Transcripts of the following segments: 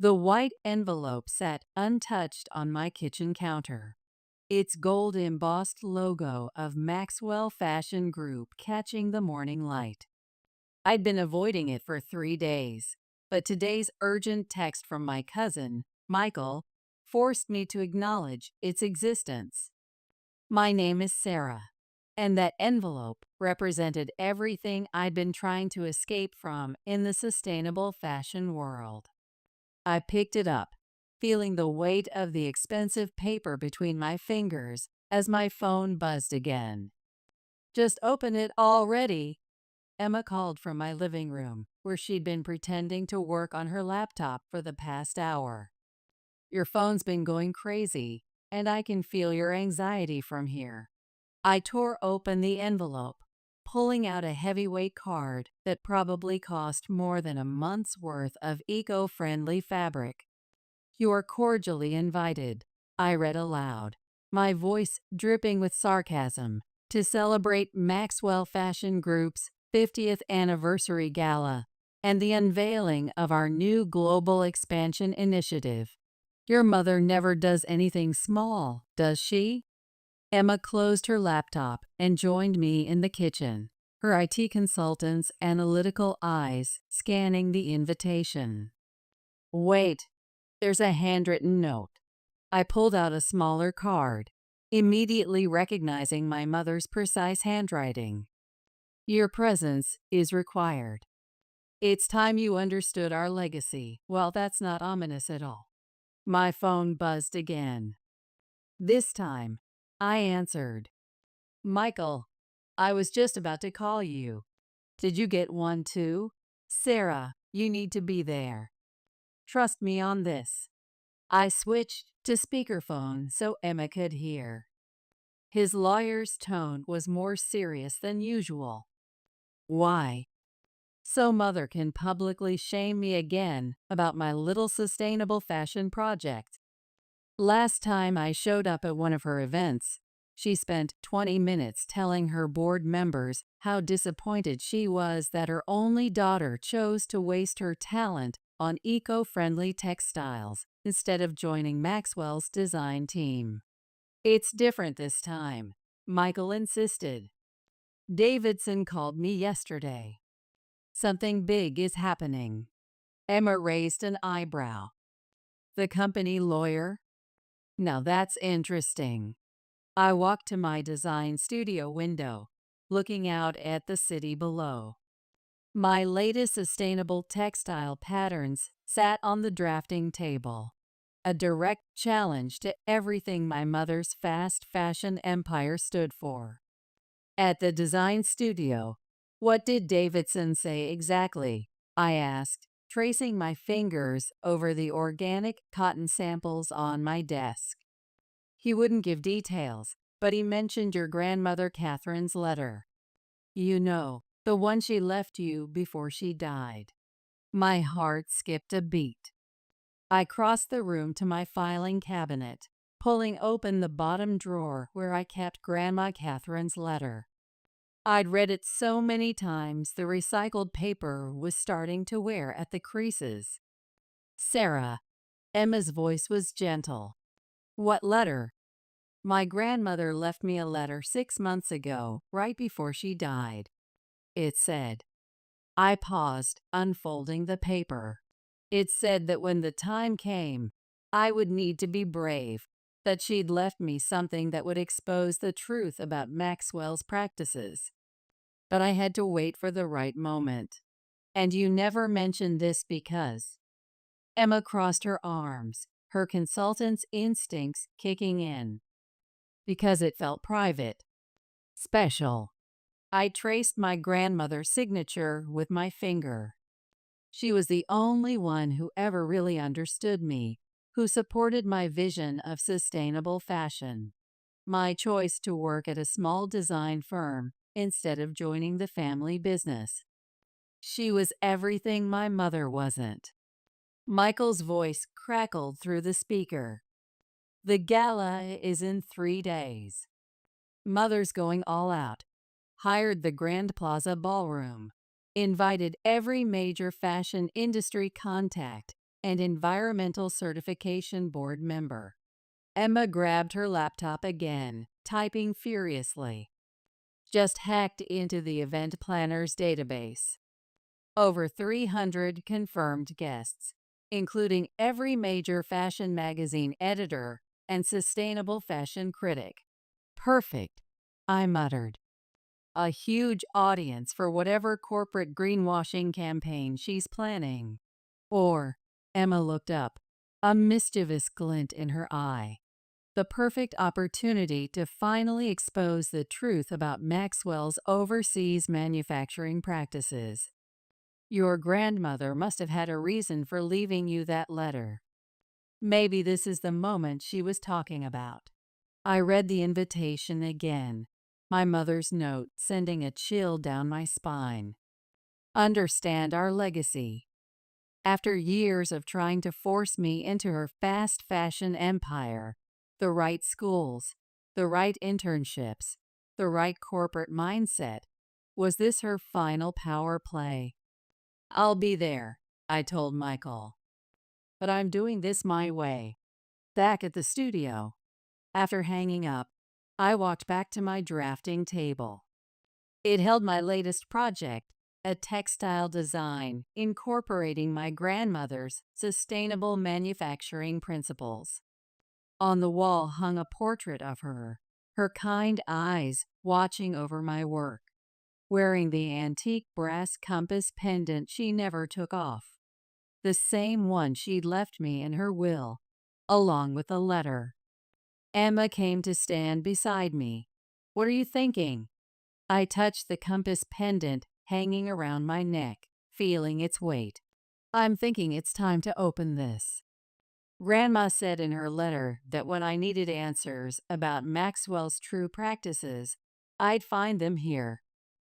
The white envelope sat untouched on my kitchen counter, its gold embossed logo of Maxwell Fashion Group catching the morning light. I'd been avoiding it for 3 days, but today's urgent text from my cousin, Michael, forced me to acknowledge its existence. My name is Sarah, and that envelope represented everything I'd been trying to escape from in the sustainable fashion world. I picked it up, feeling the weight of the expensive paper between my fingers as my phone buzzed again. "Just open it already," Emma called from my living room, where she'd been pretending to work on her laptop for the past hour. "Your phone's been going crazy, and I can feel your anxiety from here." I tore open the envelope, pulling out a heavyweight card that probably cost more than a month's worth of eco-friendly fabric. "You are cordially invited," I read aloud, my voice dripping with sarcasm, "to celebrate Maxwell Fashion Group's 50th anniversary gala and the unveiling of our new global expansion initiative. Your mother never does anything small, does she?" Emma closed her laptop and joined me in the kitchen, her IT consultant's analytical eyes scanning the invitation. "Wait, there's a handwritten note." I pulled out a smaller card, immediately recognizing my mother's precise handwriting. "Your presence is required. It's time you understood our legacy." Well, that's not ominous at all. My phone buzzed again. This time, I answered. "Michael, I was just about to call you. Did you get one too? Sarah, you need to be there. Trust me on this." I switched to speakerphone so Emma could hear. His lawyer's tone was more serious than usual. "Why?" "So Mother can publicly shame me again about my little sustainable fashion project. Last time I showed up at one of her events, she spent 20 minutes telling her board members how disappointed she was that her only daughter chose to waste her talent on eco-friendly textiles instead of joining Maxwell's design team. It's different this time," Michael insisted. "Davidson called me yesterday. Something big is happening." Emma raised an eyebrow. "The company lawyer? Now that's interesting." I walked to my design studio window, looking out at the city below. My latest sustainable textile patterns sat on the drafting table, a direct challenge to everything my mother's fast fashion empire stood for. At the design studio, "What did Davidson say exactly?" I asked, tracing my fingers over the organic cotton samples on my desk. "He wouldn't give details, but he mentioned your grandmother Catherine's letter. You know, the one she left you before she died." My heart skipped a beat. I crossed the room to my filing cabinet, pulling open the bottom drawer where I kept Grandma Catherine's letter. I'd read it so many times the recycled paper was starting to wear at the creases. "Sarah," Emma's voice was gentle. "What letter?" "My grandmother left me a letter 6 months ago, right before she died," it said. I paused, unfolding the paper. It said that when the time came, I would need to be brave, that she'd left me something that would expose the truth about Maxwell's practices. But I had to wait for the right moment. "And you never mentioned this because—" Emma crossed her arms, her consultant's instincts kicking in. "Because it felt private. Special." I traced my grandmother's signature with my finger. She was the only one who ever really understood me, who supported my vision of sustainable fashion, my choice to work at a small design firm instead of joining the family business. She was everything my mother wasn't. Michael's voice crackled through the speaker. "The gala is in 3 days. Mother's going all out. Hired the Grand Plaza Ballroom. Invited every major fashion industry contact and environmental certification board member. Emma grabbed her laptop again, typing furiously. Just hacked into the event planner's database. Over 300 confirmed guests, including every major fashion magazine editor and sustainable fashion critic. Perfect, I muttered. A huge audience for whatever corporate greenwashing campaign she's planning. Or, Emma looked up, a mischievous glint in her eye. The perfect opportunity to finally expose the truth about Maxwell's overseas manufacturing practices. Your grandmother must have had a reason for leaving you that letter. Maybe this is the moment she was talking about. I read the invitation again, my mother's note sending a chill down my spine. Understand our legacy. After years of trying to force me into her fast fashion empire, the right schools, the right internships, the right corporate mindset, was this her final power play? I'll be there, I told Michael. But I'm doing this my way. Back at the studio. After hanging up, I walked back to my drafting table. It held my latest project, a textile design incorporating my grandmother's sustainable manufacturing principles. On the wall hung a portrait of her, her kind eyes watching over my work, wearing the antique brass compass pendant she never took off, the same one she'd left me in her will, along with a letter. Emma came to stand beside me. What are you thinking? I touched the compass pendant hanging around my neck, feeling its weight. I'm thinking it's time to open this. Grandma said in her letter that when I needed answers about Maxwell's true practices, I'd find them here.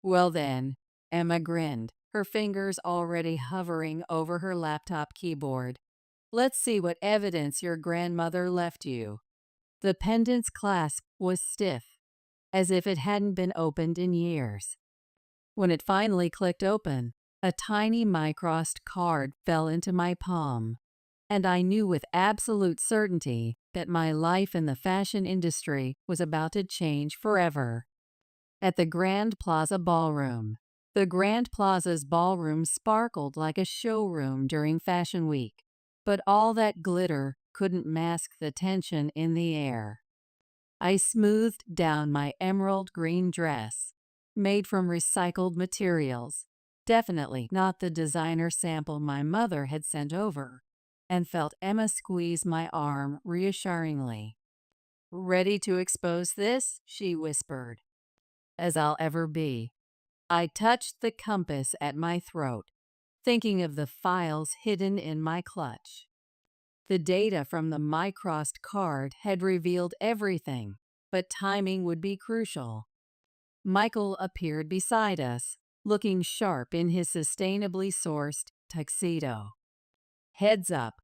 Well then, Emma grinned, her fingers already hovering over her laptop keyboard. Let's see what evidence your grandmother left you. The pendant's clasp was stiff, as if it hadn't been opened in years. When it finally clicked open, a tiny microst card fell into my palm, and I knew with absolute certainty that my life in the fashion industry was about to change forever. At the Grand Plaza Ballroom. The Grand Plaza's ballroom sparkled like a showroom during Fashion Week, but all that glitter couldn't mask the tension in the air. I smoothed down my emerald green dress, made from recycled materials, definitely not the designer sample my mother had sent over, and felt Emma squeeze my arm reassuringly. Ready to expose this? She whispered. As I'll ever be. I touched the compass at my throat, thinking of the files hidden in my clutch. The data from the microst card had revealed everything, but timing would be crucial. Michael appeared beside us, looking sharp in his sustainably sourced tuxedo. Heads up.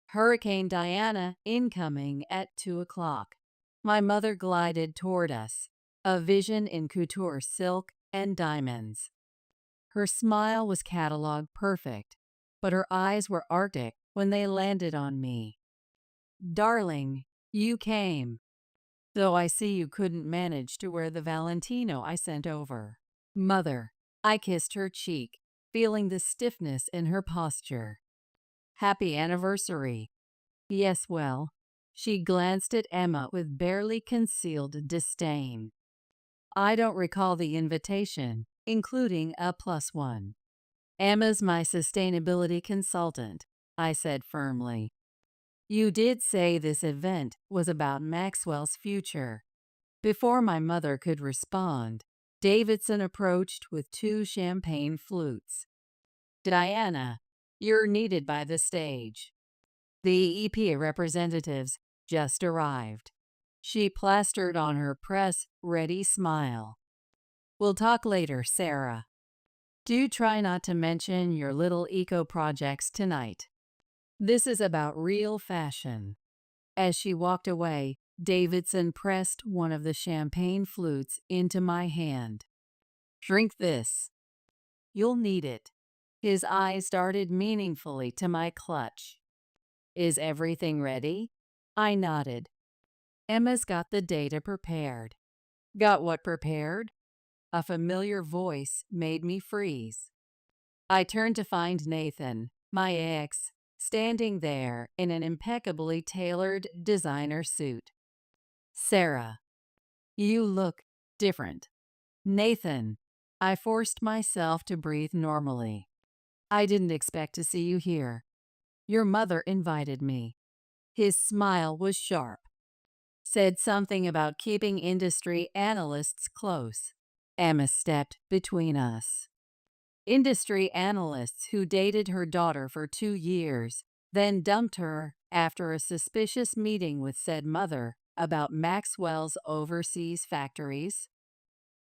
Hurricane Diana incoming at 2 o'clock. My mother glided toward us, a vision in couture silk and diamonds. Her smile was catalog perfect, but her eyes were arctic when they landed on me. Darling, you came. Though I see you couldn't manage to wear the Valentino I sent over. Mother, I kissed her cheek, feeling the stiffness in her posture. Happy anniversary. Yes, well. She glanced at Emma with barely concealed disdain. I don't recall the invitation, including a +1. Emma's my sustainability consultant, I said firmly. You did say this event was about Maxwell's future. Before my mother could respond, Davidson approached with 2 champagne flutes. Diana, you're needed by the stage. The EPA representatives just arrived. She plastered on her press-ready smile. We'll talk later, Sarah. Do try not to mention your little eco-projects tonight. This is about real fashion. As she walked away, Davidson pressed one of the champagne flutes into my hand. Drink this. You'll need it. His eyes darted meaningfully to my clutch. Is everything ready? I nodded. Emma's got the data prepared. Got what prepared? A familiar voice made me freeze. I turned to find Nathan, my ex, standing there in an impeccably tailored designer suit. Sarah, you look different. Nathan, I forced myself to breathe normally. I didn't expect to see you here. Your mother invited me. His smile was sharp. Said something about keeping industry analysts close. Emma stepped between us. Industry analysts who dated her daughter for 2 years, then dumped her after a suspicious meeting with said mother about Maxwell's overseas factories.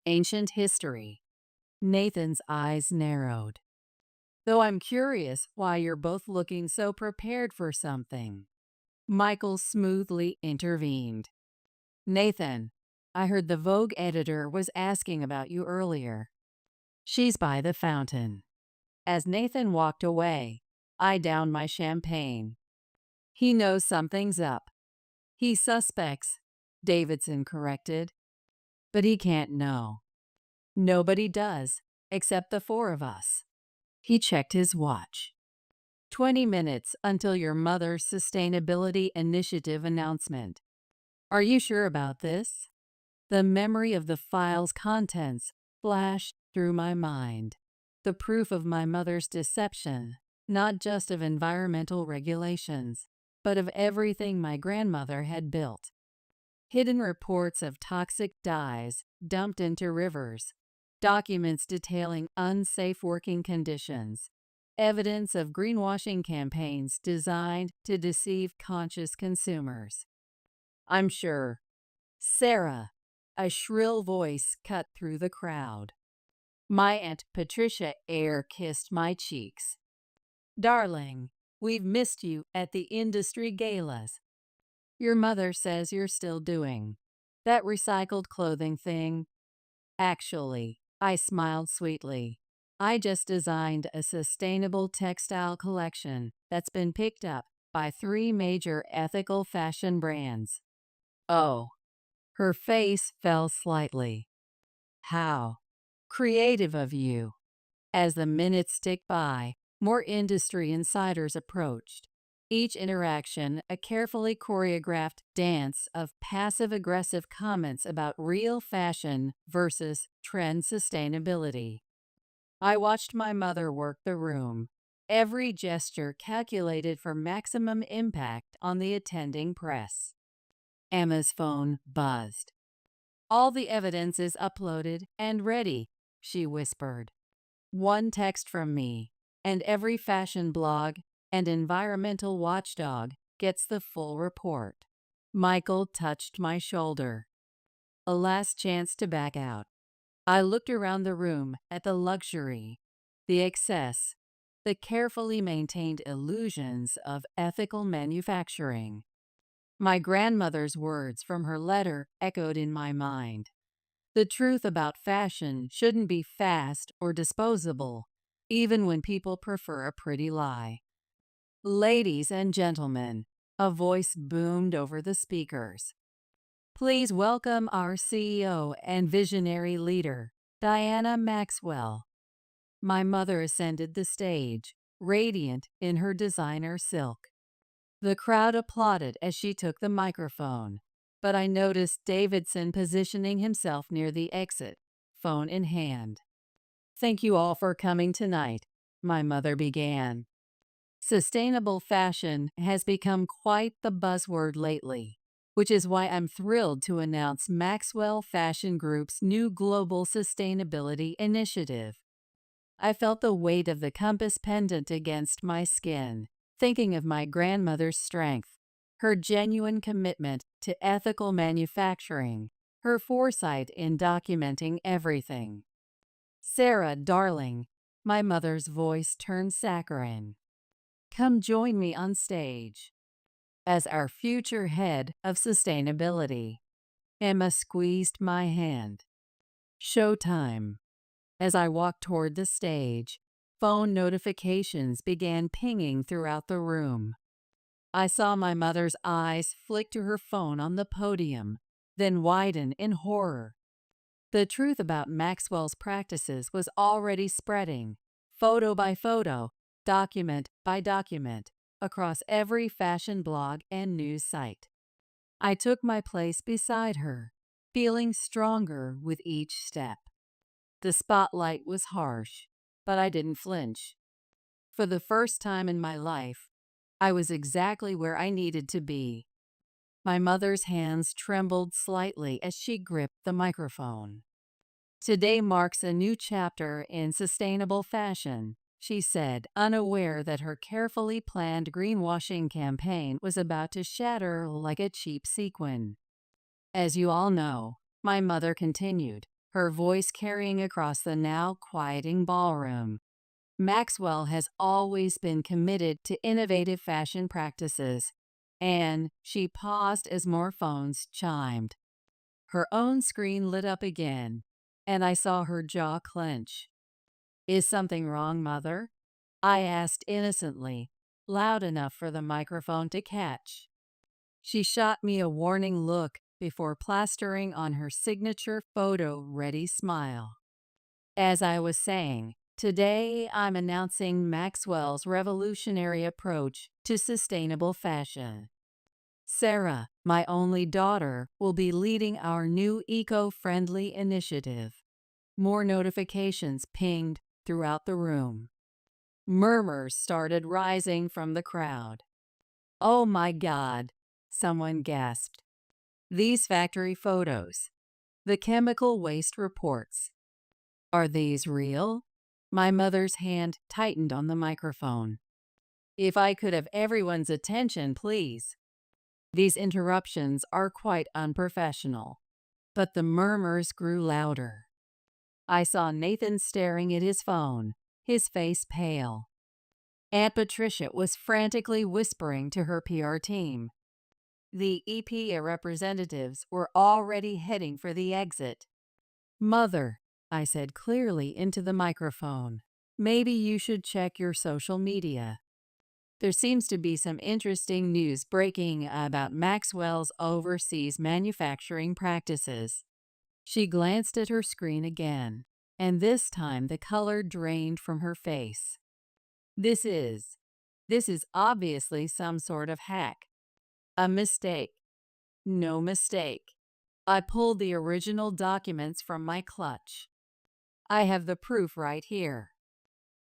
Ancient history. Nathan's eyes narrowed. Though I'm curious why you're both looking so prepared for something. Michael smoothly intervened. Nathan, I heard the Vogue editor was asking about you earlier. She's by the fountain. As Nathan walked away, I downed my champagne. He knows something's up. He suspects, Davidson corrected. But he can't know. Nobody does, except the 4 of us. He checked his watch. 20 minutes until your mother's sustainability initiative announcement. Are you sure about this? The memory of the file's contents flashed through my mind. The proof of my mother's deception, not just of environmental regulations, but of everything my grandmother had built. Hidden reports of toxic dyes dumped into rivers, documents detailing unsafe working conditions, evidence of greenwashing campaigns designed to deceive conscious consumers. I'm sure. Sarah, a shrill voice cut through the crowd. My Aunt Patricia air-kissed my cheeks. Darling, we've missed you at the industry galas. Your mother says you're still doing that recycled clothing thing. Actually, I smiled sweetly. I just designed a sustainable textile collection that's been picked up by 3 major ethical fashion brands. Oh, her face fell slightly. How creative of you. As the minutes ticked by, more industry insiders approached. Each interaction a carefully choreographed dance of passive-aggressive comments about real fashion versus trend sustainability. I watched my mother work the room, every gesture calculated for maximum impact on the attending press. Emma's phone buzzed. All the evidence is uploaded and ready, she whispered. One text from me, and every fashion blog and environmental watchdog gets the full report. Michael touched my shoulder. A last chance to back out. I looked around the room at the luxury, the excess, the carefully maintained illusions of ethical manufacturing. My grandmother's words from her letter echoed in my mind. The truth about fashion shouldn't be fast or disposable, even when people prefer a pretty lie. Ladies and gentlemen, a voice boomed over the speakers. Please welcome our CEO and visionary leader, Diana Maxwell. My mother ascended the stage, radiant in her designer silk. The crowd applauded as she took the microphone, but I noticed Davidson positioning himself near the exit, phone in hand. Thank you all for coming tonight, my mother began. Sustainable fashion has become quite the buzzword lately, which is why I'm thrilled to announce Maxwell Fashion Group's new global sustainability initiative. I felt the weight of the compass pendant against my skin, thinking of my grandmother's strength, her genuine commitment to ethical manufacturing, her foresight in documenting everything. Sarah, darling, my mother's voice turned saccharine. Come join me on stage. As our future head of sustainability. Emma squeezed my hand. Showtime. As I walked toward the stage, phone notifications began pinging throughout the room. I saw my mother's eyes flick to her phone on the podium, then widen in horror. The truth about Maxwell's practices was already spreading, photo by photo, document by document, across every fashion blog and news site. I took my place beside her, feeling stronger with each step. The spotlight was harsh, but I didn't flinch. For the first time in my life, I was exactly where I needed to be. My mother's hands trembled slightly as she gripped the microphone. "Today marks a new chapter in sustainable fashion," she said, unaware that her carefully planned greenwashing campaign was about to shatter like a cheap sequin. "As you all know," my mother continued, her voice carrying across the now quieting ballroom, "Maxwell has always been committed to innovative fashion practices." And she paused as more phones chimed. Her own screen lit up again, and I saw her jaw clench. "Is something wrong, Mother?" I asked innocently, loud enough for the microphone to catch. She shot me a warning look before plastering on her signature photo-ready smile. "As I was saying, today I'm announcing Maxwell's revolutionary approach to sustainable fashion. Sarah, my only daughter, will be leading our new eco-friendly initiative." More notifications pinged throughout the room. Murmurs started rising from the crowd. "Oh my God," someone gasped. "These factory photos. The chemical waste reports. Are these real?" My mother's hand tightened on the microphone. "If I could have everyone's attention, please." These interruptions are quite unprofessional. But the murmurs grew louder. I saw Nathan staring at his phone, his face pale. Aunt Patricia was frantically whispering to her PR team. The EPA representatives were already heading for the exit. "Mother," I said clearly into the microphone, "maybe you should check your social media. There seems to be some interesting news breaking about Maxwell's overseas manufacturing practices." She glanced at her screen again, and this time the color drained from her face. This is obviously some sort of hack. A mistake." "No mistake." I pulled the original documents from my clutch. "I have the proof right here.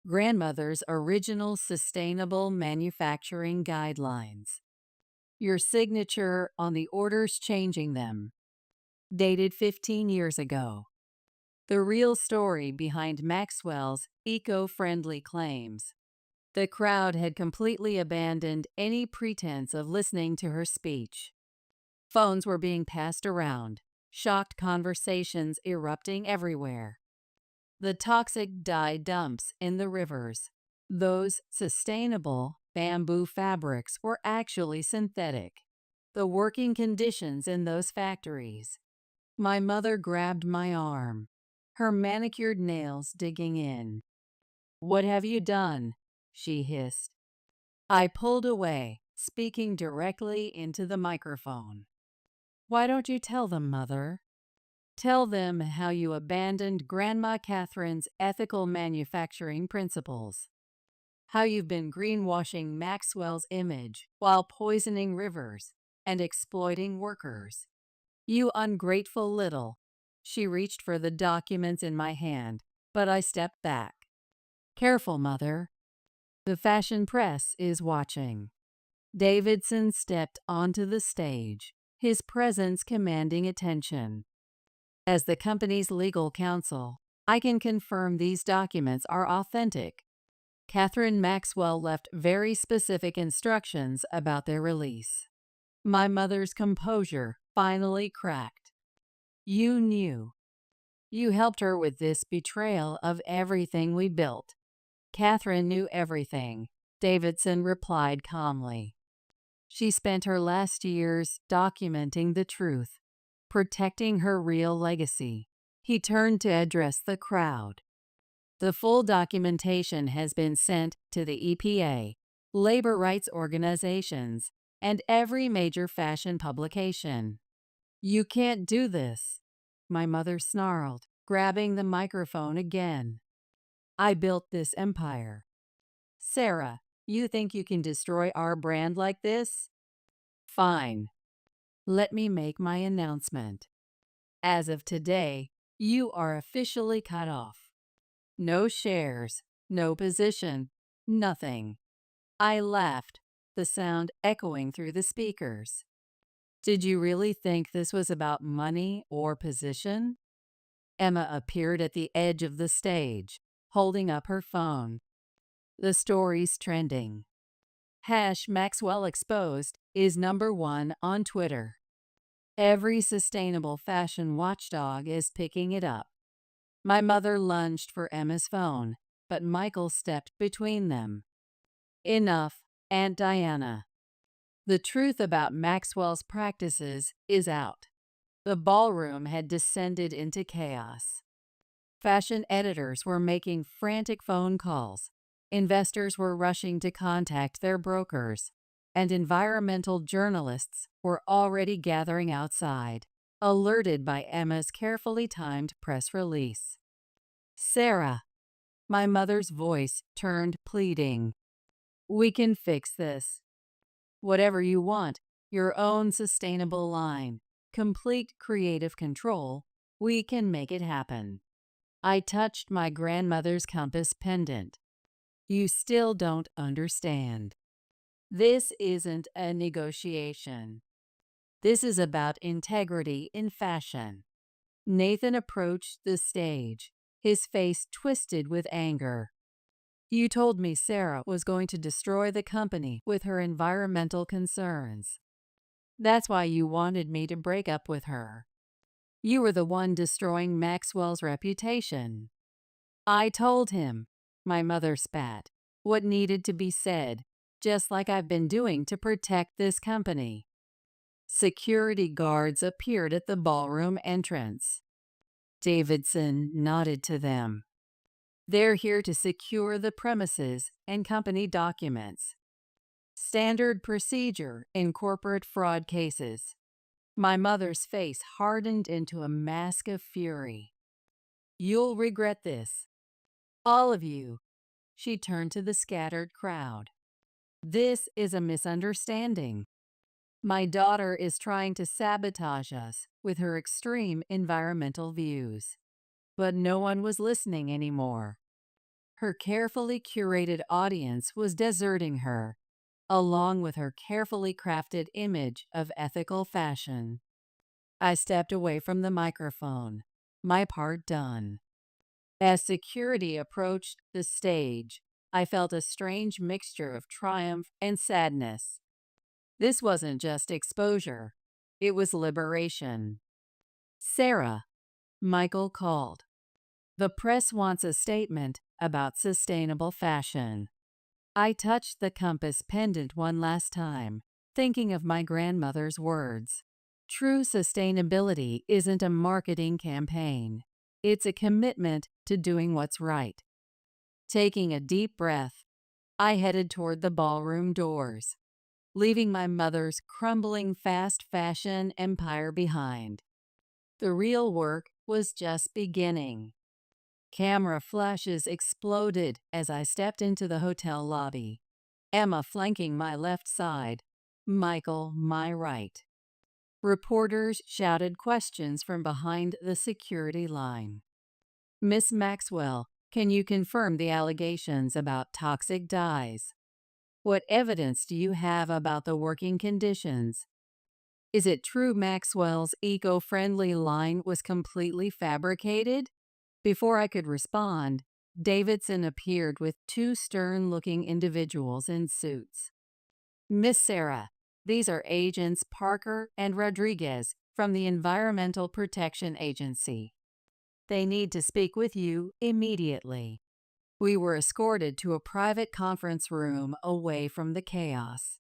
Grandmother's original sustainable manufacturing guidelines. Your signature on the orders changing them. Dated 15 years ago. The real story behind Maxwell's eco-friendly claims." The crowd had completely abandoned any pretense of listening to her speech. Phones were being passed around, shocked conversations erupting everywhere. The toxic dye dumps in the rivers. Those sustainable bamboo fabrics were actually synthetic. The working conditions in those factories. My mother grabbed my arm, her manicured nails digging in. "What have you done?" she hissed. I pulled away, speaking directly into the microphone. "Why don't you tell them, Mother? Tell them how you abandoned Grandma Catherine's ethical manufacturing principles. How you've been greenwashing Maxwell's image while poisoning rivers and exploiting workers. You ungrateful little." She reached for the documents in my hand, but I stepped back. "Careful, Mother. The fashion press is watching." Davidson stepped onto the stage, his presence commanding attention. "As the company's legal counsel, I can confirm these documents are authentic. Catherine Maxwell left very specific instructions about their release." My mother's composure finally cracked. "You knew. You helped her with this betrayal of everything we built." "Catherine knew everything," Davidson replied calmly. "She spent her last years documenting the truth, protecting her real legacy." He turned to address the crowd. The full documentation has been sent to the EPA, labor rights organizations, and every major fashion publication. You can't do this, my mother snarled, grabbing the microphone again. I built this empire. Sarah, you think you can destroy our brand like this? Fine. Let me make my announcement. As of today, you are officially cut off. No shares, no position, nothing. I laughed, the sound echoing through the speakers. Did you really think this was about money or position? Emma appeared at the edge of the stage, holding up her phone. The story's trending. #Maxwell Exposed is #1 on Twitter. Every sustainable fashion watchdog is picking it up. My mother lunged for Emma's phone, but Michael stepped between them. Enough, Aunt Diana. The truth about Maxwell's practices is out. The ballroom had descended into chaos. Fashion editors were making frantic phone calls. Investors were rushing to contact their brokers, and environmental journalists were already gathering outside, alerted by Emma's carefully timed press release. Sarah, my mother's voice turned pleading. We can fix this. Whatever you want, your own sustainable line, complete creative control, we can make it happen. I touched my grandmother's compass pendant. You still don't understand. This isn't a negotiation. This is about integrity in fashion. Nathan approached the stage, his face twisted with anger. You told me Sarah was going to destroy the company with her environmental concerns. That's why you wanted me to break up with her. You were the one destroying Maxwell's reputation. I told him, my mother spat, what needed to be said, just like I've been doing to protect this company. Security guards appeared at the ballroom entrance. Davidson nodded to them. They're here to secure the premises and company documents. Standard procedure in corporate fraud cases. My mother's face hardened into a mask of fury. You'll regret this. All of you. She turned to the scattered crowd. This is a misunderstanding. My daughter is trying to sabotage us with her extreme environmental views. But no one was listening anymore. Her carefully curated audience was deserting her, along with her carefully crafted image of ethical fashion. I stepped away from the microphone, my part done. As security approached the stage, I felt a strange mixture of triumph and sadness. This wasn't just exposure, it was liberation. Sarah, Michael called. The press wants a statement about sustainable fashion. I touched the compass pendant one last time, thinking of my grandmother's words. True sustainability isn't a marketing campaign. It's a commitment to doing what's right. Taking a deep breath, I headed toward the ballroom doors, leaving my mother's crumbling fast fashion empire behind. The real work was just beginning. Camera flashes exploded as I stepped into the hotel lobby. Emma flanking my left side, Michael my right. Reporters shouted questions from behind the security line. Miss Maxwell, can you confirm the allegations about toxic dyes? What evidence do you have about the working conditions? Is it true Maxwell's eco-friendly line was completely fabricated? Before I could respond, Davidson appeared with two stern-looking individuals in suits. Miss Sarah, these are Agents Parker and Rodriguez from the Environmental Protection Agency. They need to speak with you immediately. We were escorted to a private conference room away from the chaos.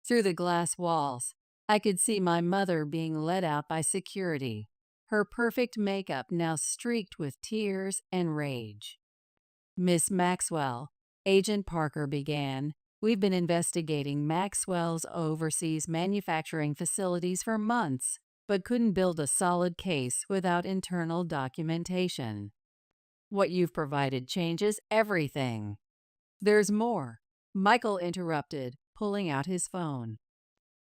Through the glass walls, I could see my mother being led out by security, her perfect makeup now streaked with tears and rage. Miss Maxwell, Agent Parker began, we've been investigating Maxwell's overseas manufacturing facilities for months, but couldn't build a solid case without internal documentation. What you've provided changes everything. There's more, Michael interrupted, pulling out his phone.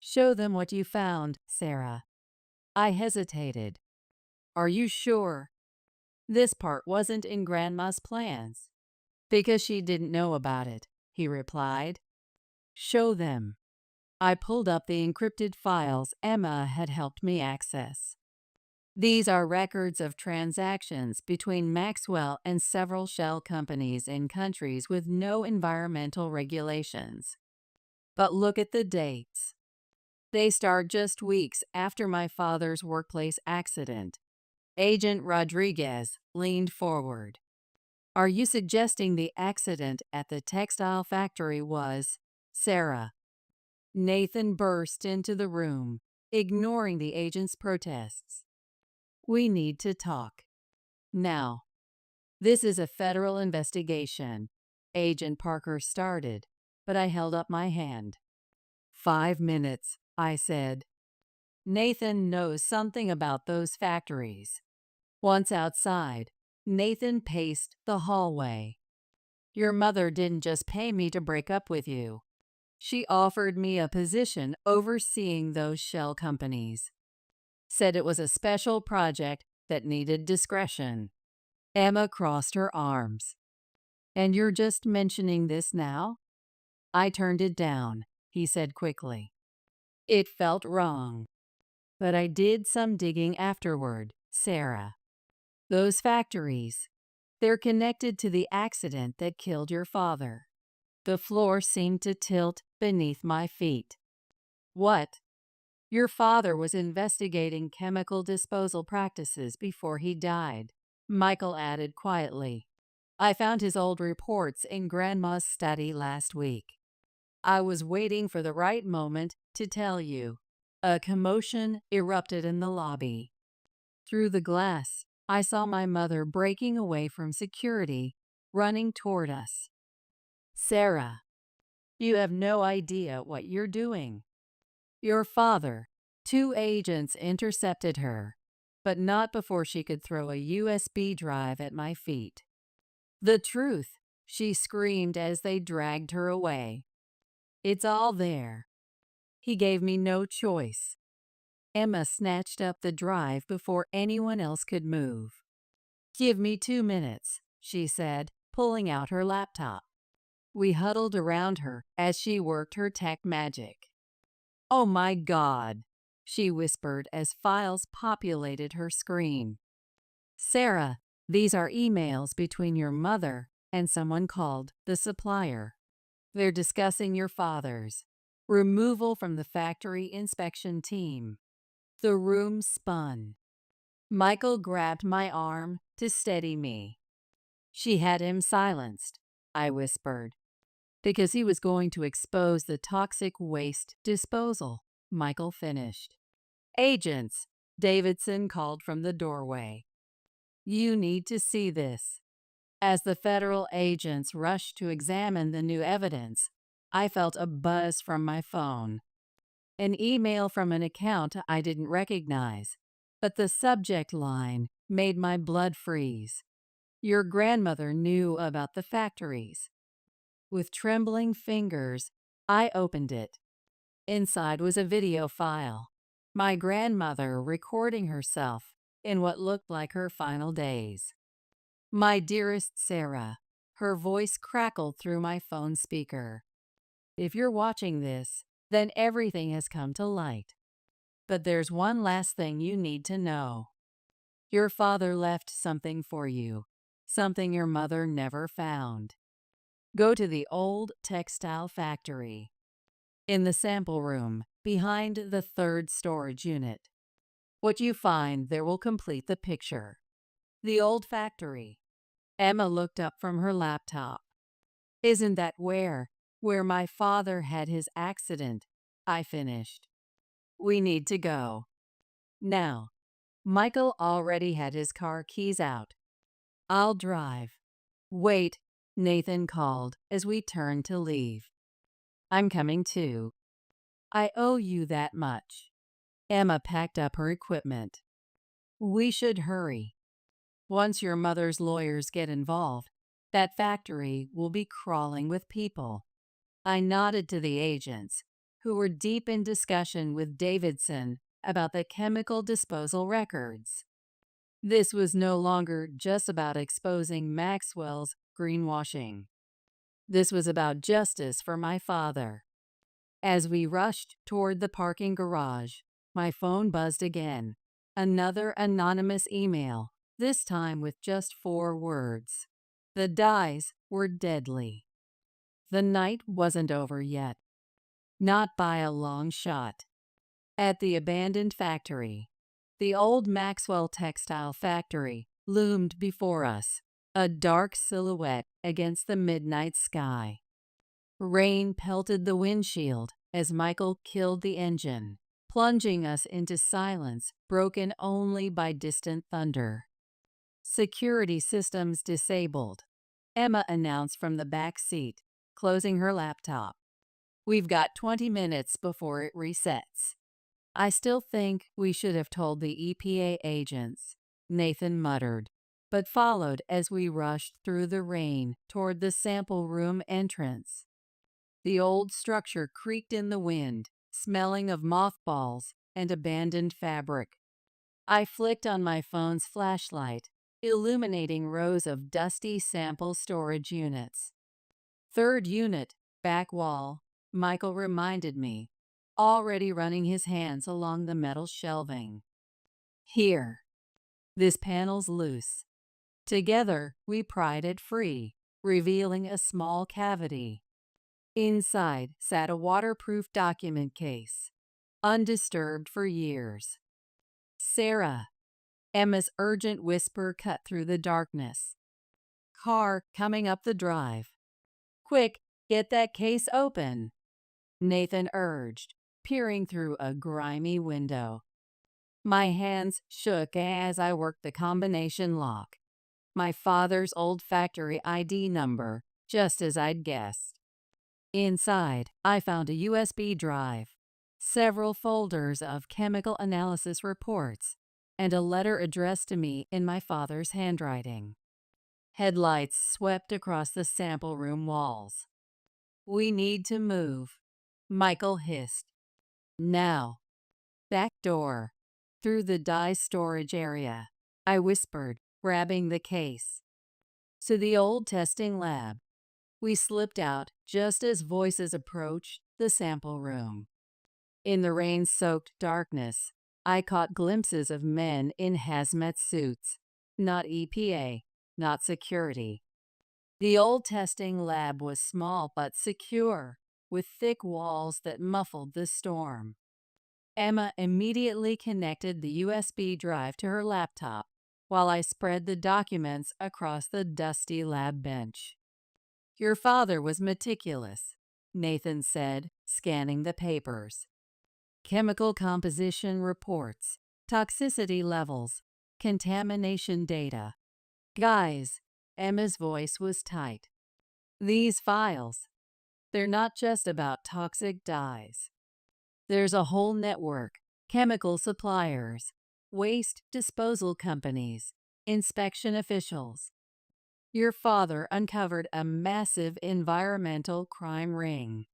Show them what you found, Sarah. I hesitated. Are you sure? This part wasn't in Grandma's plans. Because she didn't know about it, he replied. Show them. I pulled up the encrypted files Emma had helped me access. These are records of transactions between Maxwell and several shell companies in countries with no environmental regulations. But look at the dates. They start just weeks after my father's workplace accident. Agent Rodriguez leaned forward. Are you suggesting the accident at the textile factory was Sarah? Nathan burst into the room, ignoring the agent's protests. We need to talk. Now. This is a federal investigation. Agent Parker started, but I held up my hand. 5 minutes, I said. Nathan knows something about those factories. Once outside, Nathan paced the hallway. Your mother didn't just pay me to break up with you. She offered me a position overseeing those shell companies. Said it was a special project that needed discretion. Emma crossed her arms. And you're just mentioning this now? I turned it down, he said quickly. It felt wrong. But I did some digging afterward, Sarah. Those factories, they're connected to the accident that killed your father. The floor seemed to tilt beneath my feet. What? Your father was investigating chemical disposal practices before he died, Michael added quietly. I found his old reports in Grandma's study last week. I was waiting for the right moment to tell you. A commotion erupted in the lobby. Through the glass, I saw my mother breaking away from security, running toward us. Sarah, you have no idea what you're doing. Your father, 2 agents intercepted her, but not before she could throw a USB drive at my feet. The truth, she screamed as they dragged her away. It's all there. He gave me no choice. Emma snatched up the drive before anyone else could move. Give me 2 minutes, she said, pulling out her laptop. We huddled around her as she worked her tech magic. Oh my God, she whispered as files populated her screen. Sarah, these are emails between your mother and someone called the supplier. They're discussing your father's removal from the factory inspection team. The room spun. Michael grabbed my arm to steady me. She had him silenced, I whispered. Because he was going to expose the toxic waste disposal, Michael finished. Agents, Davidson called from the doorway. You need to see this. As the federal agents rushed to examine the new evidence, I felt a buzz from my phone. An email from an account I didn't recognize, but the subject line made my blood freeze. Your grandmother knew about the factories. With trembling fingers, I opened it. Inside was a video file. My grandmother recording herself in what looked like her final days. My dearest Sarah, her voice crackled through my phone speaker. If you're watching this, then everything has come to light. But there's one last thing you need to know. Your father left something for you, something your mother never found. Go to the old textile factory. In the sample room, behind the 3rd storage unit. What you find there will complete the picture. The old factory. Emma looked up from her laptop. Isn't that where my father had his accident? I finished. We need to go. Now. Michael already had his car keys out. I'll drive. Wait, Nathan called as we turned to leave. I'm coming too. I owe you that much. Emma packed up her equipment. We should hurry. Once your mother's lawyers get involved, that factory will be crawling with people. I nodded to the agents, who were deep in discussion with Davidson about the chemical disposal records. This was no longer just about exposing Maxwell's greenwashing. This was about justice for my father. As we rushed toward the parking garage, my phone buzzed again. Another anonymous email, this time with just 4 words. The dyes were deadly. The night wasn't over yet. Not by a long shot. At the abandoned factory, the old Maxwell textile factory loomed before us, a dark silhouette against the midnight sky. Rain pelted the windshield as Michael killed the engine, plunging us into silence broken only by distant thunder. Security systems disabled, Emma announced from the back seat, closing her laptop. We've got 20 minutes before it resets. I still think we should have told the EPA agents, Nathan muttered, but followed as we rushed through the rain toward the sample room entrance. The old structure creaked in the wind, smelling of mothballs and abandoned fabric. I flicked on my phone's flashlight, illuminating rows of dusty sample storage units. Third unit, back wall, Michael reminded me, already running his hands along the metal shelving. Here. This panel's loose. Together, we pried it free, revealing a small cavity. Inside sat a waterproof document case, undisturbed for years. Sarah, Emma's urgent whisper cut through the darkness. Car coming up the drive. Quick, get that case open, Nathan urged, peering through a grimy window. My hands shook as I worked the combination lock. My father's old factory ID number, just as I'd guessed. Inside, I found a USB drive, several folders of chemical analysis reports, and a letter addressed to me in my father's handwriting. Headlights swept across the sample room walls. We need to move, Michael hissed. Now. Back door. Through the dye storage area, I whispered, grabbing the case. To the old testing lab. We slipped out just as voices approached the sample room. In the rain-soaked darkness, I caught glimpses of men in hazmat suits. Not EPA, not security. The old testing lab was small but secure, with thick walls that muffled the storm. Emma immediately connected the USB drive to her laptop, while I spread the documents across the dusty lab bench. Your father was meticulous, Nathan said, scanning the papers. Chemical composition reports, toxicity levels, contamination data. Guys, Emma's voice was tight. These files, they're not just about toxic dyes. There's a whole network, chemical suppliers, waste disposal companies, inspection officials. Your father uncovered a massive environmental crime ring.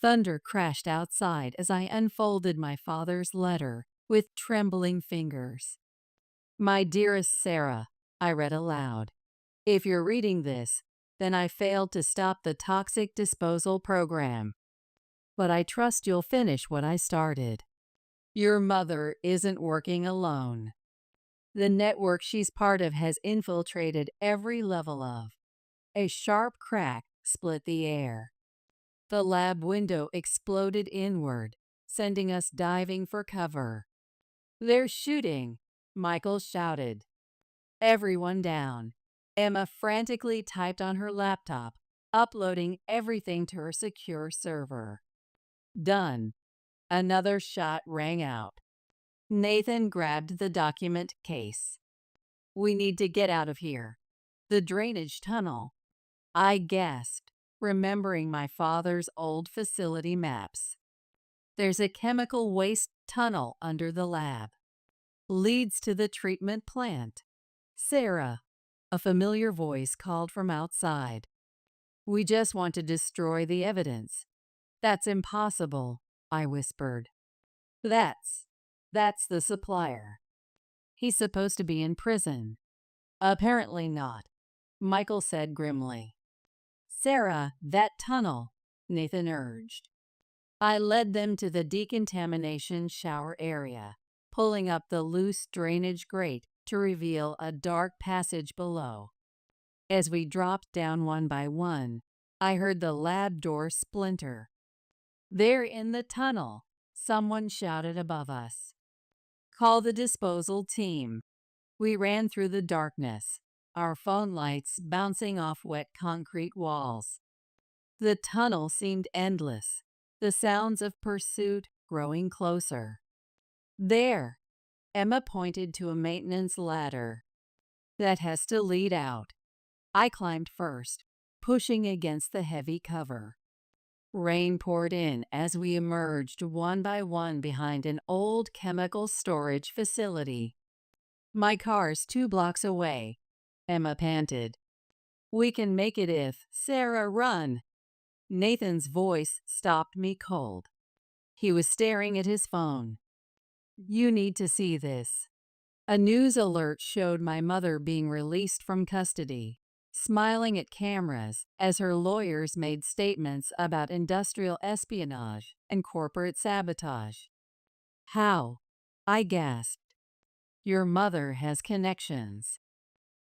Thunder crashed outside as I unfolded my father's letter with trembling fingers. My dearest Sarah, I read aloud. If you're reading this, then I failed to stop the toxic disposal program. But I trust you'll finish what I started. Your mother isn't working alone. The network she's part of has infiltrated every level of. A sharp crack split the air. The lab window exploded inward, sending us diving for cover. They're shooting, Michael shouted. Everyone down. Emma frantically typed on her laptop, uploading everything to her secure server. Done. Another shot rang out. Nathan grabbed the document case. We need to get out of here. The drainage tunnel. I gasped, remembering my father's old facility maps. There's a chemical waste tunnel under the lab. Leads to the treatment plant. Sarah, a familiar voice called from outside. We just want to destroy the evidence. That's impossible, I whispered. That's the supplier. He's supposed to be in prison. Apparently not, Michael said grimly. Sarah, that tunnel, Nathan urged. I led them to the decontamination shower area, pulling up the loose drainage grate to reveal a dark passage below. As we dropped down one by one, I heard the lab door splinter. They're in the tunnel, someone shouted above us. Call the disposal team. We ran through the darkness, our phone lights bouncing off wet concrete walls. The tunnel seemed endless, the sounds of pursuit growing closer. There, Emma pointed to a maintenance ladder. That has to lead out. I climbed first, pushing against the heavy cover. Rain poured in as we emerged one by one behind an old chemical storage facility. My car's 2 blocks away, Emma panted. We can make it if, Sarah, run. Nathan's voice stopped me cold. He was staring at his phone. You need to see this. A news alert showed my mother being released from custody, smiling at cameras as her lawyers made statements about industrial espionage and corporate sabotage. How? I gasped. Your mother has connections.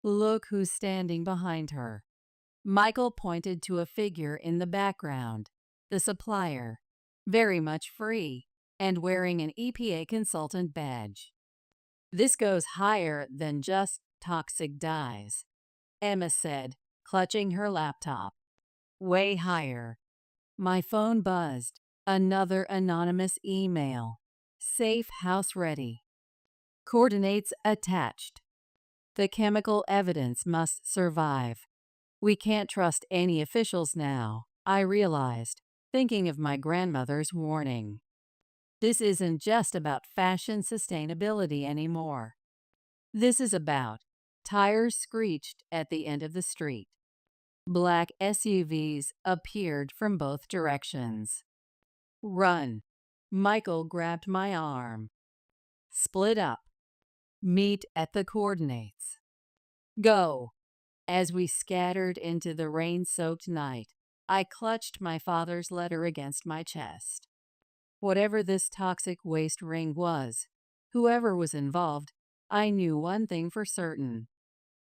Look who's standing behind her. Michael pointed to a figure in the background, the supplier, very much free, and wearing an EPA consultant badge. This goes higher than just toxic dyes, Emma said, clutching her laptop. Way higher. My phone buzzed. Another anonymous email. Safe house ready. Coordinates attached. The chemical evidence must survive. We can't trust any officials now, I realized, thinking of my grandmother's warning. This isn't just about fashion sustainability anymore. This is about tires screeched at the end of the street. Black SUVs appeared from both directions. Run. Michael grabbed my arm. Split up. Meet at the coordinates. Go. As we scattered into the rain-soaked night, I clutched my father's letter against my chest. Whatever this toxic waste ring was, whoever was involved, I knew one thing for certain.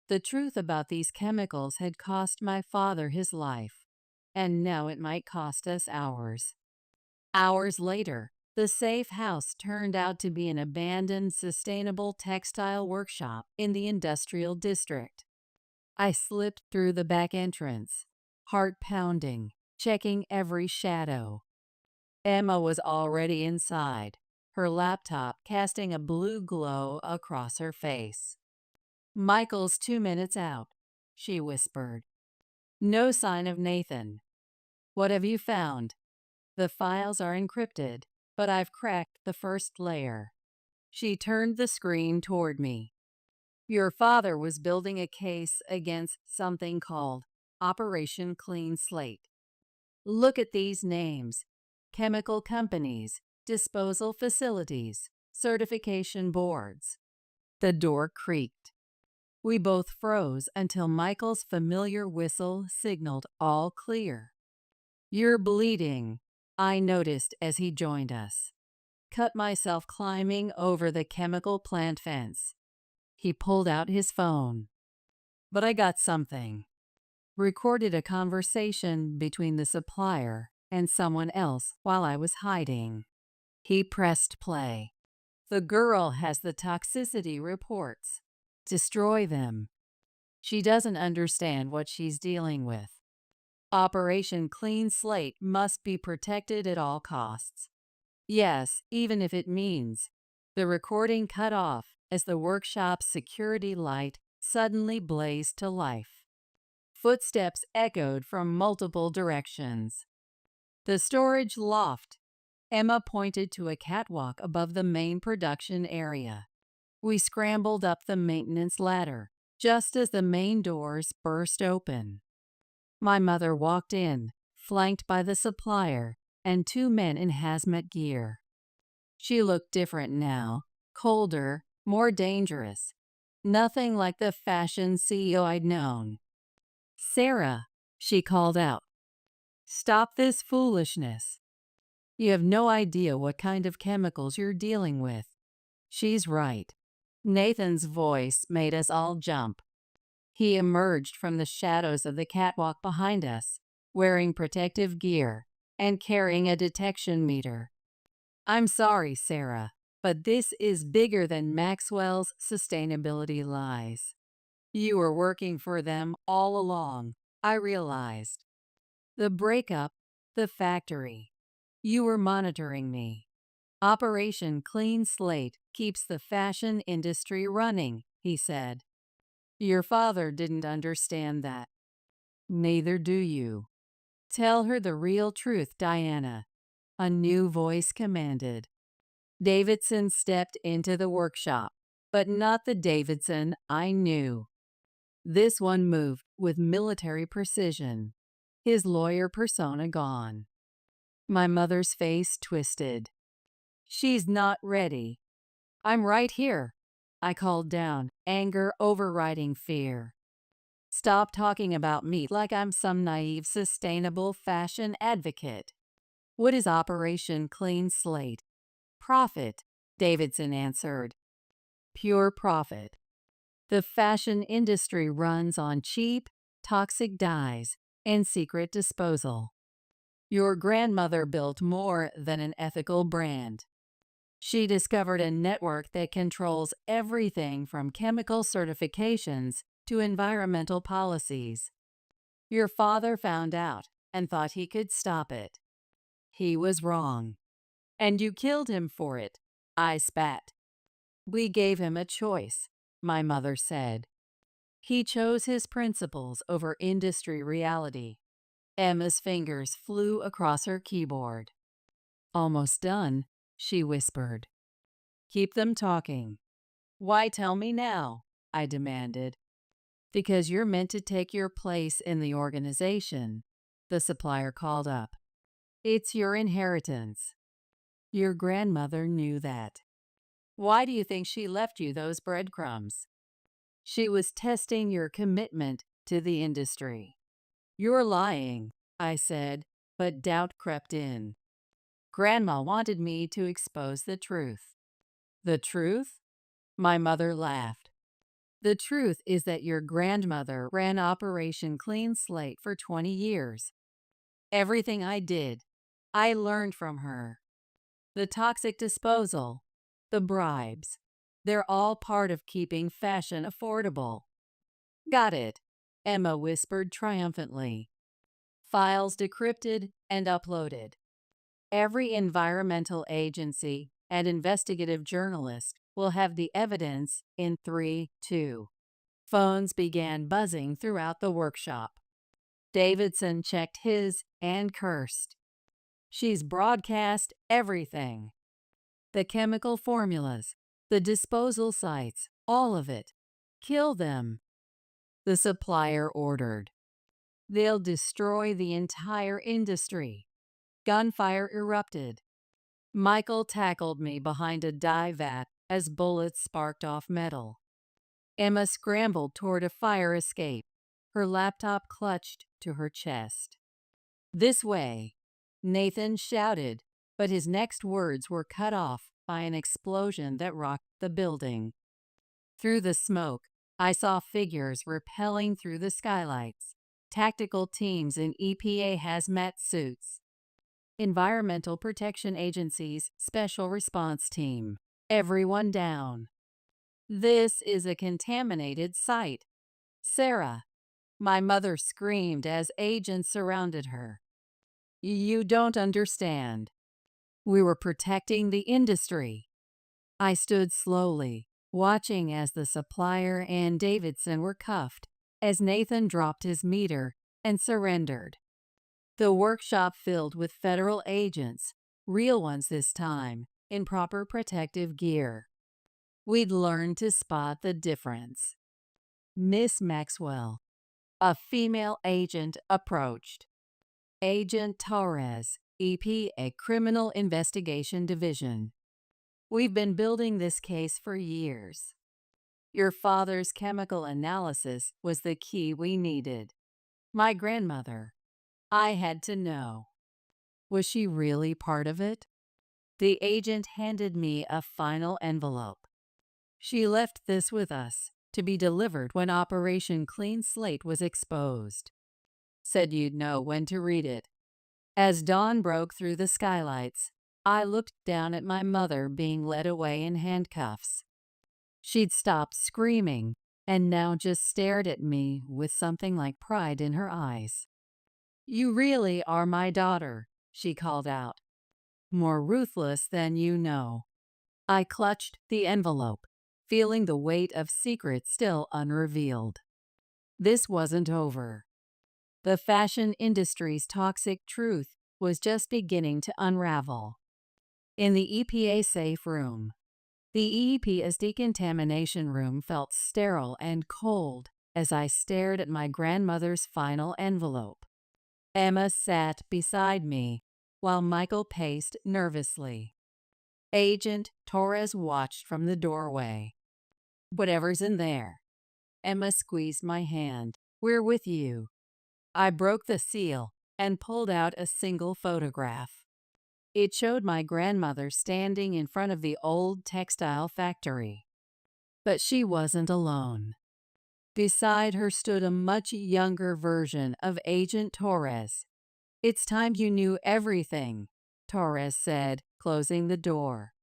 The truth about these chemicals had cost my father his life, and now it might cost us ours. Hours later, the safe house turned out to be an abandoned sustainable textile workshop in the industrial district. I slipped through the back entrance, heart pounding, checking every shadow. Emma was already inside, her laptop casting a blue glow across her face. Michael's 2 minutes out, she whispered. No sign of Nathan. What have you found? The files are encrypted, but I've cracked the first layer. She turned the screen toward me. Your father was building a case against something called Operation Clean Slate. Look at these names: chemical companies, disposal facilities, certification boards. The door creaked. We both froze until Michael's familiar whistle signaled all clear. You're bleeding, I noticed as he joined us. Cut myself climbing over the chemical plant fence. He pulled out his phone. But I got something. Recorded a conversation between the supplier and someone else while I was hiding. He pressed play. The girl has the toxicity reports. Destroy them. She doesn't understand what she's dealing with. Operation Clean Slate must be protected at all costs. Yes, even if it means. The recording cut off as the workshop's security light suddenly blazed to life. Footsteps echoed from multiple directions. The storage loft. Emma pointed to a catwalk above the main production area. We scrambled up the maintenance ladder, just as the main doors burst open. My mother walked in, flanked by the supplier and two men in hazmat gear. She looked different now, colder, more dangerous. Nothing like the fashion CEO I'd known. "Sarah," she called out, "stop this foolishness. You have no idea what kind of chemicals you're dealing with." "She's right." Nathan's voice made us all jump. He emerged from the shadows of the catwalk behind us, wearing protective gear and carrying a detection meter. "I'm sorry, Sarah, but this is bigger than Maxwell's sustainability lies. You were working for them all along, I realized. The breakup, the factory. You were monitoring me. Operation Clean Slate keeps the fashion industry running," he said. "Your father didn't understand that. Neither do you." "Tell her the real truth, Diana," a new voice commanded. Davidson stepped into the workshop, but not the Davidson I knew. This one moved with military precision, his lawyer persona gone. My mother's face twisted. "She's not ready." "I'm right here," I called down, anger overriding fear. "Stop talking about me like I'm some naive sustainable fashion advocate." "What is Operation Clean Slate?" "Profit," Davidson answered. "Pure profit. The fashion industry runs on cheap, toxic dyes and secret disposal. Your grandmother built more than an ethical brand. She discovered a network that controls everything from chemical certifications to environmental policies. Your father found out and thought he could stop it. He was wrong. And you killed him for it," I spat. "We gave him a choice," my mother said. "He chose his principles over industry reality." Emma's fingers flew across her keyboard. "Almost done," she whispered. "Keep them talking." "Why tell me now?" I demanded. "Because you're meant to take your place in the organization," the supplier called up. "It's your inheritance. Your grandmother knew that." "Why do you think she left you those breadcrumbs?" "She was testing your commitment to the industry." "You're lying," I said, but doubt crept in. "Grandma wanted me to expose the truth." "The truth?" My mother laughed. "The truth is that your grandmother ran Operation Clean Slate for 20 years. Everything I did, I learned from her. The toxic disposal, the bribes, they're all part of keeping fashion affordable." "Got it," Emma whispered triumphantly. "Files decrypted and uploaded. Every environmental agency and investigative journalist will have the evidence in 3-2. Phones began buzzing throughout the workshop. Davidson checked his and cursed. "She's broadcast everything. The chemical formulas, the disposal sites, all of it. Kill them." The supplier ordered. "They'll destroy the entire industry." Gunfire erupted. Michael tackled me behind a dye vat as bullets sparked off metal. Emma scrambled toward a fire escape, her laptop clutched to her chest. "This way," Nathan shouted, but his next words were cut off by an explosion that rocked the building. Through the smoke, I saw figures rappelling through the skylights, tactical teams in EPA hazmat suits. Environmental Protection Agency's Special Response Team. Everyone down. "This is a contaminated site. Sarah," my mother screamed as agents surrounded her. "You don't understand. We were protecting the industry." I stood slowly, watching as the supplier and Davidson were cuffed, as Nathan dropped his meter and surrendered. The workshop filled with federal agents, real ones this time, in proper protective gear. We'd learned to spot the difference. Miss Maxwell, a female agent, approached. Agent Torres, EPA Criminal Investigation Division. We've been building this case for years. Your father's chemical analysis was the key we needed. My grandmother. I had to know. Was she really part of it? The agent handed me a final envelope. She left this with us, to be delivered when Operation Clean Slate was exposed. Said you'd know when to read it. As dawn broke through the skylights, I looked down at my mother being led away in handcuffs. She'd stopped screaming and now just stared at me with something like pride in her eyes. "You really are my daughter," she called out. "More ruthless than you know." I clutched the envelope, feeling the weight of secrets still unrevealed. This wasn't over. The fashion industry's toxic truth was just beginning to unravel. In the EPA safe room, the EPA's decontamination room felt sterile and cold as I stared at my grandmother's final envelope. Emma sat beside me while Michael paced nervously. Agent Torres watched from the doorway. "Whatever's in there." Emma squeezed my hand. "We're with you." I broke the seal and pulled out a single photograph. It showed my grandmother standing in front of the old textile factory. But she wasn't alone. Beside her stood a much younger version of Agent Torres. "It's time you knew everything," Torres said, closing the door.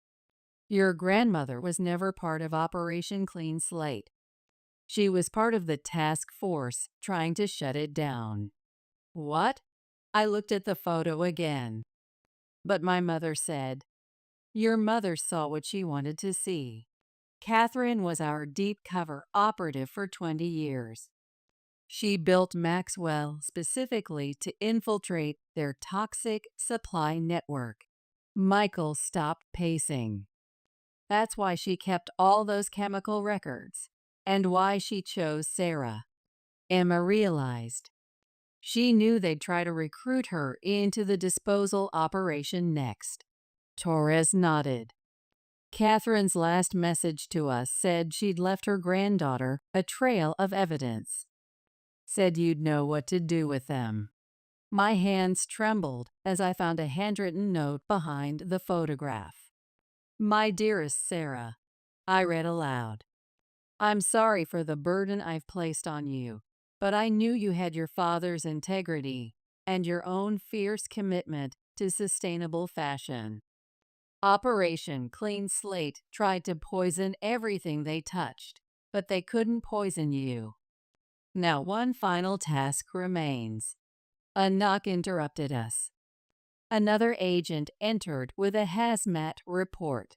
"Your grandmother was never part of Operation Clean Slate. She was part of the task force trying to shut it down." "What?" I looked at the photo again. But my mother said, "Your mother saw what she wanted to see. Catherine was our deep cover operative for 20 years. She built Maxwell specifically to infiltrate their toxic supply network." Michael stopped pacing. "That's why she kept all those chemical records, and why she chose Sarah." Emma realized. She knew they'd try to recruit her into the disposal operation next. Torres nodded. "Catherine's last message to us said she'd left her granddaughter a trail of evidence. Said you'd know what to do with them." My hands trembled as I found a handwritten note behind the photograph. "My dearest Sarah," I read aloud. "I'm sorry for the burden I've placed on you, but I knew you had your father's integrity and your own fierce commitment to sustainable fashion. Operation Clean Slate tried to poison everything they touched, but they couldn't poison you. Now one final task remains." A knock interrupted us. Another agent entered with a hazmat report.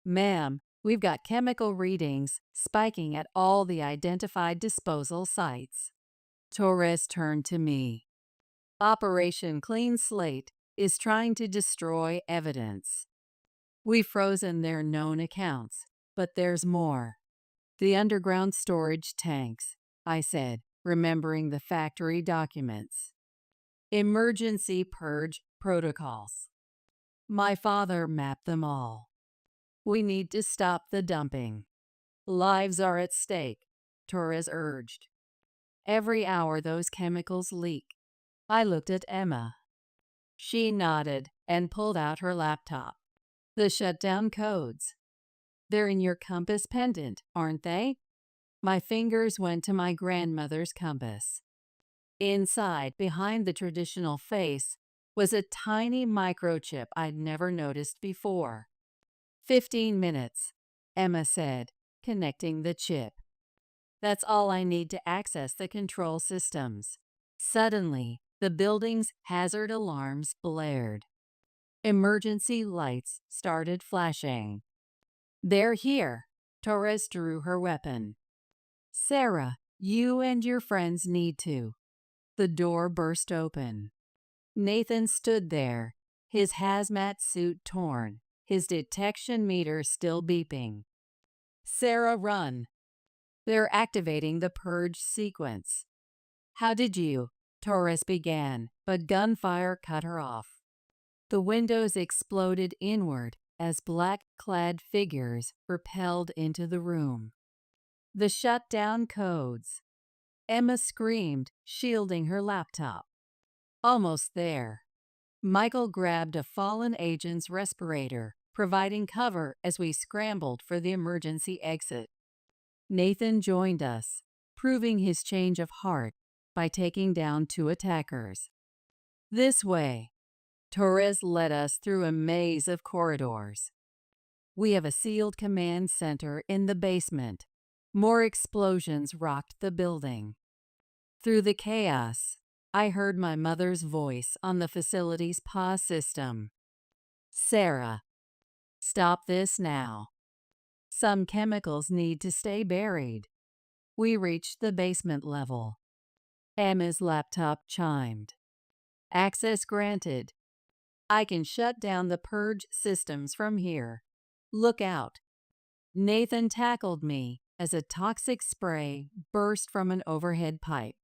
"Ma'am, we've got chemical readings spiking at all the identified disposal sites." Torres turned to me. "Operation Clean Slate is trying to destroy evidence. We've frozen their known accounts, but there's more." "The underground storage tanks," I said, remembering the factory documents. "Emergency purge protocols." My father mapped them all. "We need to stop the dumping. Lives are at stake," Torres urged. "Every hour those chemicals leak." I looked at Emma. She nodded and pulled out her laptop. "The shutdown codes. They're in your compass pendant, aren't they?" My fingers went to my grandmother's compass. Inside, behind the traditional face, was a tiny microchip I'd never noticed before. 15 minutes, Emma said, connecting the chip. "That's all I need to access the control systems." Suddenly, the building's hazard alarms blared. Emergency lights started flashing. "They're here." Torres drew her weapon. "Sarah, You and your friends need to. The door burst open. Nathan stood there, his hazmat suit torn, his detection meter still beeping. Sarah, run. They're activating the purge sequence. How did you? Torres began, but gunfire cut her off. The windows exploded inward as black-clad figures repelled into the room. The shutdown codes. Emma screamed, shielding her laptop. Almost there. Michael grabbed a fallen agent's respirator, providing cover as we scrambled for the emergency exit. Nathan joined us, proving his change of heart by taking down 2 attackers. This way. Torres led us through a maze of corridors. We have a sealed command center in the basement. More explosions rocked the building. Through the chaos, I heard my mother's voice on the facility's PA system. Sarah, stop this now. Some chemicals need to stay buried. We reached the basement level. Emma's laptop chimed. Access granted. I can shut down the purge systems from here. Look out. Nathan tackled me as a toxic spray burst from an overhead pipe.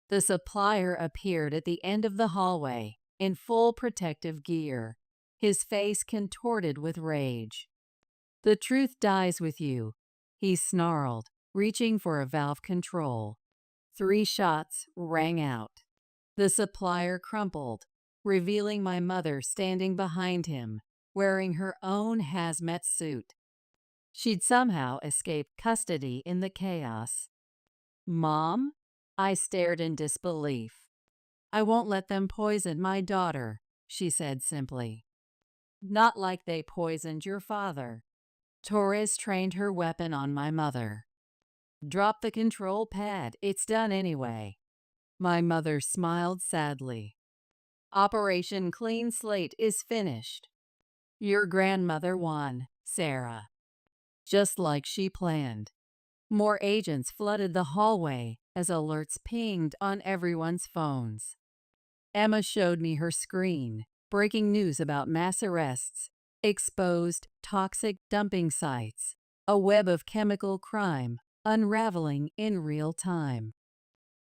The supplier appeared at the end of the hallway in full protective gear, his face contorted with rage. The truth dies with you, he snarled, reaching for a valve control. 3 shots rang out. The supplier crumpled, revealing my mother standing behind him, wearing her own hazmat suit. She'd somehow escaped custody in the chaos. Mom? I stared in disbelief. I won't let them poison my daughter, she said simply. Not like they poisoned your father. Torres trained her weapon on my mother. Drop the control pad, it's done anyway. My mother smiled sadly. Operation Clean Slate is finished. Your grandmother won, Sarah. Just like she planned. More agents flooded the hallway as alerts pinged on everyone's phones. Emma showed me her screen, breaking news about mass arrests, exposed toxic dumping sites, a web of chemical crime unraveling in real time.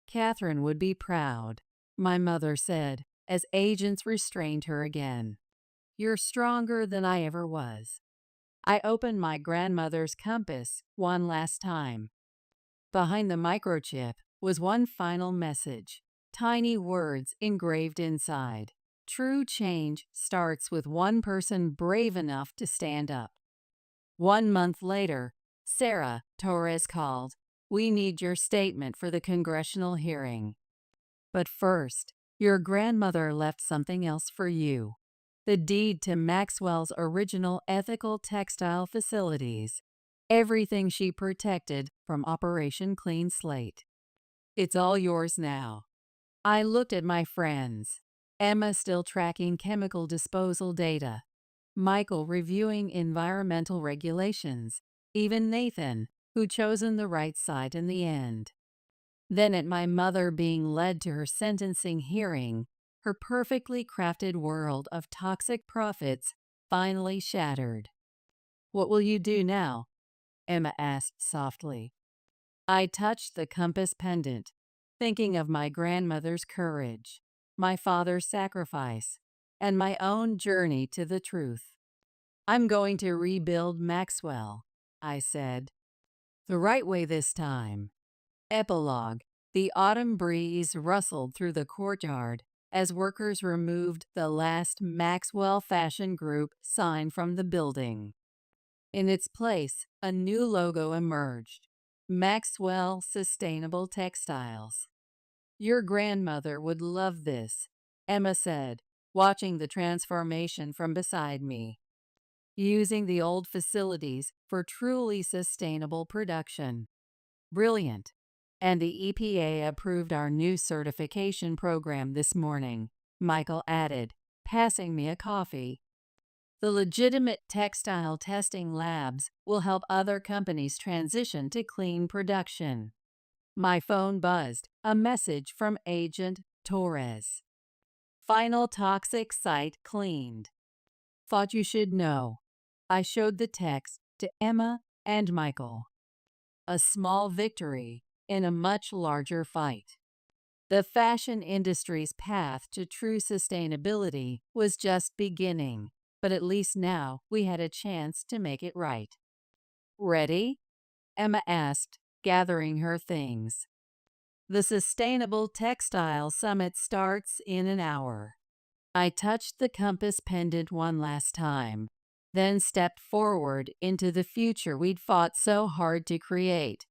Catherine would be proud, my mother said, as agents restrained her again. You're stronger than I ever was. I opened my grandmother's compass one last time. Behind the microchip was one final message, tiny words engraved inside. True change starts with one person brave enough to stand up. 1 month later, Sarah, Torres called. We need your statement for the congressional hearing. But first, your grandmother left something else for you. The deed to Maxwell's original ethical textile facilities. Everything she protected from Operation Clean Slate. It's all yours now. I looked at my friends. Emma still tracking chemical disposal data. Michael reviewing environmental regulations. Even Nathan, who'd chosen the right side in the end. Then at my mother being led to her sentencing hearing, her perfectly crafted world of toxic profits finally shattered. What will you do now? Emma asked softly. I touched the compass pendant, thinking of my grandmother's courage, my father's sacrifice, and my own journey to the truth. I'm going to rebuild Maxwell, I said. The right way this time. Epilogue. The autumn breeze rustled through the courtyard as workers removed the last Maxwell Fashion Group sign from the building. In its place, a new logo emerged. Maxwell Sustainable Textiles. Your grandmother would love this, Emma said, watching the transformation from beside me. Using the old facilities for truly sustainable production. Brilliant. And the EPA approved our new certification program this morning, Michael added, passing me a coffee. The legitimate textile testing labs will help other companies transition to clean production. My phone buzzed. A message from Agent Torres. Final toxic site cleaned. Thought you should know. I showed the text to Emma and Michael. A small victory in a much larger fight. The fashion industry's path to true sustainability was just beginning, but at least now we had a chance to make it right. Ready? Emma asked, gathering her things. The Sustainable Textile Summit starts in an hour. I touched the compass pendant one last time, then stepped forward into the future we'd fought so hard to create.